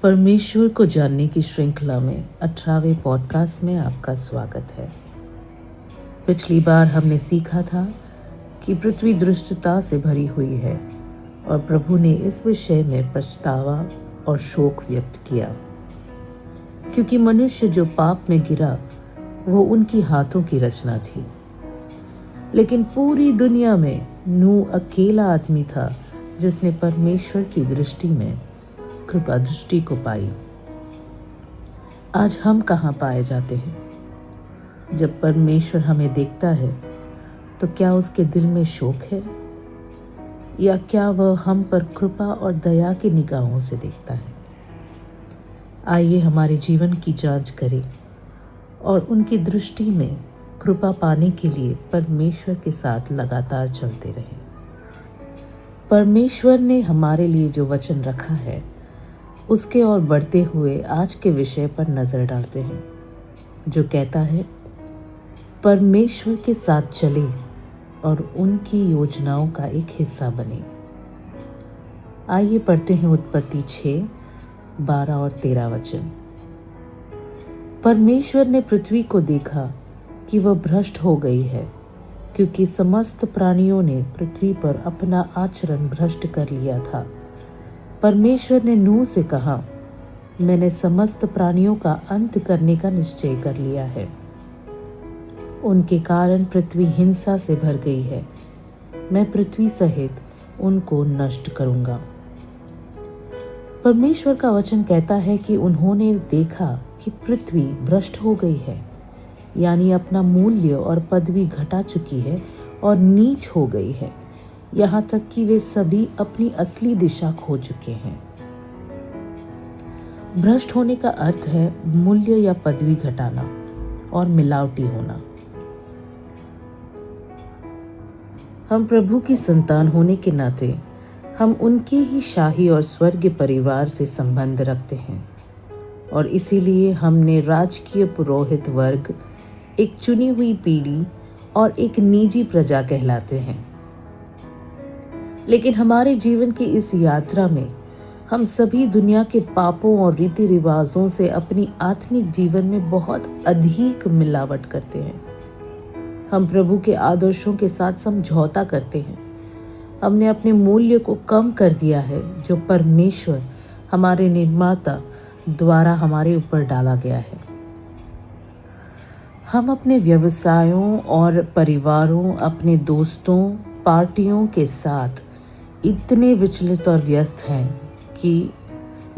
परमेश्वर को जानने की श्रृंखला में 18वें पॉडकास्ट में आपका स्वागत है। पिछली बार हमने सीखा था कि पृथ्वी दुष्टता से भरी हुई है और प्रभु ने इस विषय में पछतावा और शोक व्यक्त किया, क्योंकि मनुष्य जो पाप में गिरा वो उनकी हाथों की रचना थी। लेकिन पूरी दुनिया में नूह अकेला आदमी था जिसने परमेश्वर की दृष्टि में कृपा दृष्टि को पाई। आज हम कहाँ पाए जाते हैं? जब परमेश्वर हमें देखता है तो क्या उसके दिल में शोक है, या क्या वह हम पर कृपा और दया की निगाहों से देखता है? आइए हमारे जीवन की जांच करें और उनकी दृष्टि में कृपा पाने के लिए परमेश्वर के साथ लगातार चलते रहें। परमेश्वर ने हमारे लिए जो वचन रखा है उसके और बढ़ते हुए आज के विषय पर नजर डालते हैं, जो कहता है परमेश्वर के साथ चले और उनकी योजनाओं का एक हिस्सा बने। आइए पढ़ते हैं उत्पत्ति 6, 12 और 13 वचन। परमेश्वर ने पृथ्वी को देखा कि वह भ्रष्ट हो गई है, क्योंकि समस्त प्राणियों ने पृथ्वी पर अपना आचरण भ्रष्ट कर लिया था। परमेश्वर ने नूह से कहा, मैंने समस्त प्राणियों का अंत करने का निश्चय कर लिया है। उनके कारण पृथ्वी हिंसा से भर गई है। मैं पृथ्वी सहित उनको नष्ट करूंगा। परमेश्वर का वचन कहता है कि उन्होंने देखा कि पृथ्वी भ्रष्ट हो गई है, यानी अपना मूल्य और पदवी घटा चुकी है और नीच हो गई है, यहाँ तक कि वे सभी अपनी असली दिशा खो चुके हैं। भ्रष्ट होने का अर्थ है मूल्य या पदवी घटाना और मिलावटी होना। हम प्रभु की संतान होने के नाते हम उनके ही शाही और स्वर्गीय परिवार से संबंध रखते हैं, और इसीलिए हमने राजकीय पुरोहित वर्ग, एक चुनी हुई पीढ़ी और एक निजी प्रजा कहलाते हैं। लेकिन हमारे जीवन की इस यात्रा में हम सभी दुनिया के पापों और रीति रिवाजों से अपनी आत्मिक जीवन में बहुत अधिक मिलावट करते हैं। हम प्रभु के आदर्शों के साथ समझौता करते हैं। हमने अपने मूल्य को कम कर दिया है, जो परमेश्वर हमारे निर्माता द्वारा हमारे ऊपर डाला गया है। हम अपने व्यवसायों और परिवारों, अपने दोस्तों, पार्टियों के साथ इतने विचलित और व्यस्त हैं कि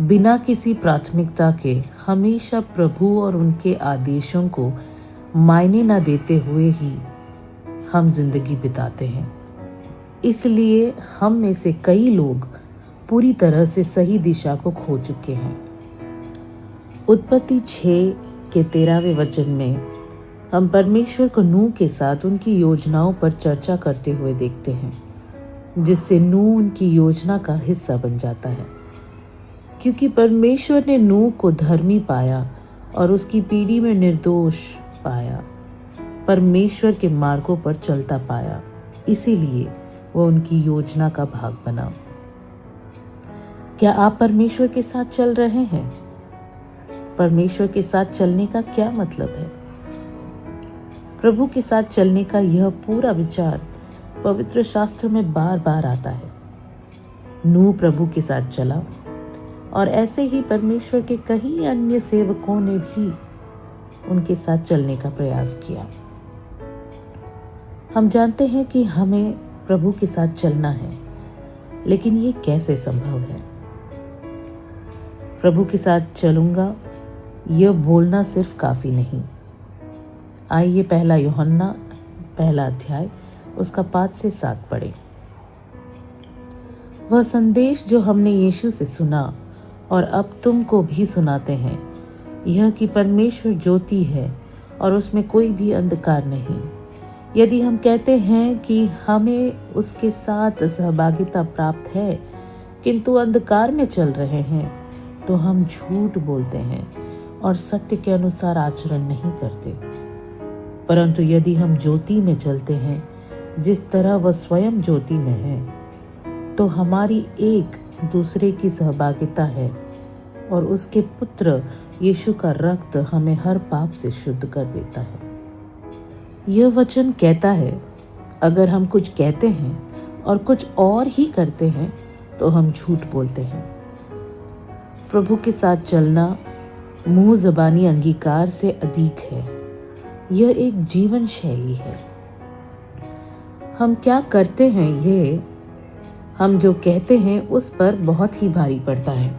बिना किसी प्राथमिकता के हमेशा प्रभु और उनके आदेशों को मायने न देते हुए ही हम जिंदगी बिताते हैं। इसलिए हम में से कई लोग पूरी तरह से सही दिशा को खो चुके हैं। उत्पत्ति 6 के 13वें वचन में हम परमेश्वर को नूह के साथ उनकी योजनाओं पर चर्चा करते हुए देखते हैं, जिससे नूह उनकी योजना का हिस्सा बन जाता है। क्योंकि परमेश्वर ने नूह को धर्मी पाया और उसकी पीढ़ी में निर्दोष पाया, परमेश्वर के मार्गों पर चलता पाया, इसीलिए वह उनकी योजना का भाग बना। क्या आप परमेश्वर के साथ चल रहे हैं? परमेश्वर के साथ चलने का क्या मतलब है? प्रभु के साथ चलने का यह पूरा विचार पवित्र शास्त्र में बार बार आता है। नूह प्रभु के साथ चला, और ऐसे ही परमेश्वर के कई अन्य सेवकों ने भी उनके साथ चलने का प्रयास किया। हम जानते हैं कि हमें प्रभु के साथ चलना है, लेकिन ये कैसे संभव है? प्रभु के साथ चलूंगा यह बोलना सिर्फ काफी नहीं। आइए 1 यूहन्ना 1 अध्याय उसका 5 से 7 पढ़े। वह संदेश जो हमने यीशु से सुना और अब तुमको भी सुनाते हैं, यह कि परमेश्वर ज्योति है और उसमें कोई भी अंधकार नहीं। यदि हम कहते हैं कि हमें उसके साथ सहभागिता प्राप्त है, किंतु अंधकार में चल रहे हैं, तो हम झूठ बोलते हैं और सत्य के अनुसार आचरण नहीं करते। परंतु यदि हम ज्योति में चलते हैं, जिस तरह वह स्वयं ज्योति में है, तो हमारी एक दूसरे की सहभागिता है और उसके पुत्र यीशु का रक्त हमें हर पाप से शुद्ध कर देता है। यह वचन कहता है, अगर हम कुछ कहते हैं और कुछ और ही करते हैं तो हम झूठ बोलते हैं। प्रभु के साथ चलना मुंह ज़बानी अंगीकार से अधिक है। यह एक जीवन शैली है। हम क्या करते हैं, ये हम जो कहते हैं उस पर बहुत ही भारी पड़ता है।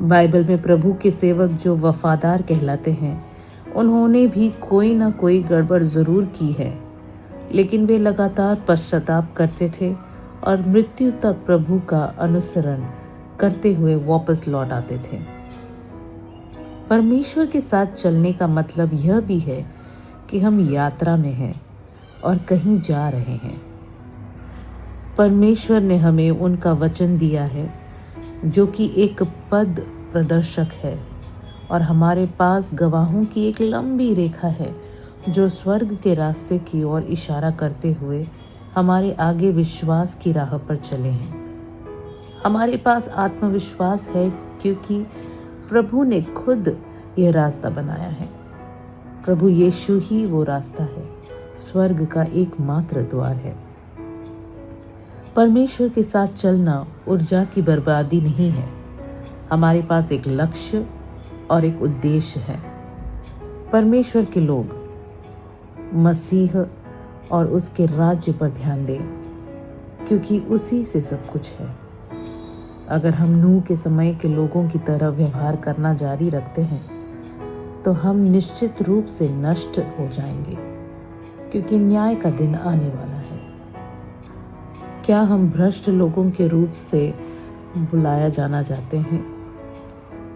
बाइबल में प्रभु के सेवक जो वफादार कहलाते हैं, उन्होंने भी कोई ना कोई गड़बड़ जरूर की है, लेकिन वे लगातार पश्चाताप करते थे और मृत्यु तक प्रभु का अनुसरण करते हुए वापस लौट आते थे। परमेश्वर के साथ चलने का मतलब यह भी है कि हम यात्रा में हैं और कहीं जा रहे हैं। परमेश्वर ने हमें उनका वचन दिया है जो कि एक पद प्रदर्शक है, और हमारे पास गवाहों की एक लंबी रेखा है जो स्वर्ग के रास्ते की ओर इशारा करते हुए हमारे आगे विश्वास की राह पर चले हैं। हमारे पास आत्मविश्वास है क्योंकि प्रभु ने खुद यह रास्ता बनाया है। प्रभु यीशु ही वो रास्ता है, स्वर्ग का एकमात्र द्वार है। परमेश्वर के साथ चलना ऊर्जा की बर्बादी नहीं है। हमारे पास एक लक्ष्य और एक उद्देश्य है। परमेश्वर के लोग मसीह और उसके राज्य पर ध्यान दें, क्योंकि उसी से सब कुछ है। अगर हम नूह के समय के लोगों की तरह व्यवहार करना जारी रखते हैं तो हम निश्चित रूप से नष्ट हो जाएंगे, क्योंकि न्याय का दिन आने वाला है। क्या हम भ्रष्ट लोगों के रूप से बुलाया जाना चाहते हैं,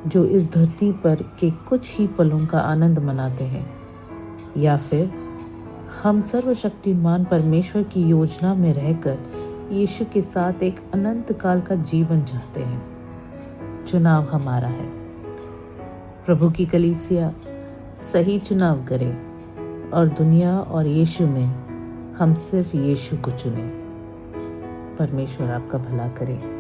जो इस धरती पर के कुछ ही पलों का आनंद मनाते हैं, या फिर हम सर्वशक्तिमान परमेश्वर की योजना में रहकर यीशु के साथ एक अनंत काल का जीवन चाहते हैं? चुनाव हमारा है। प्रभु की कलीसिया सही चुनाव करे और दुनिया और यीशु में हम सिर्फ यीशु को चुनें। परमेश्वर आपका भला करे।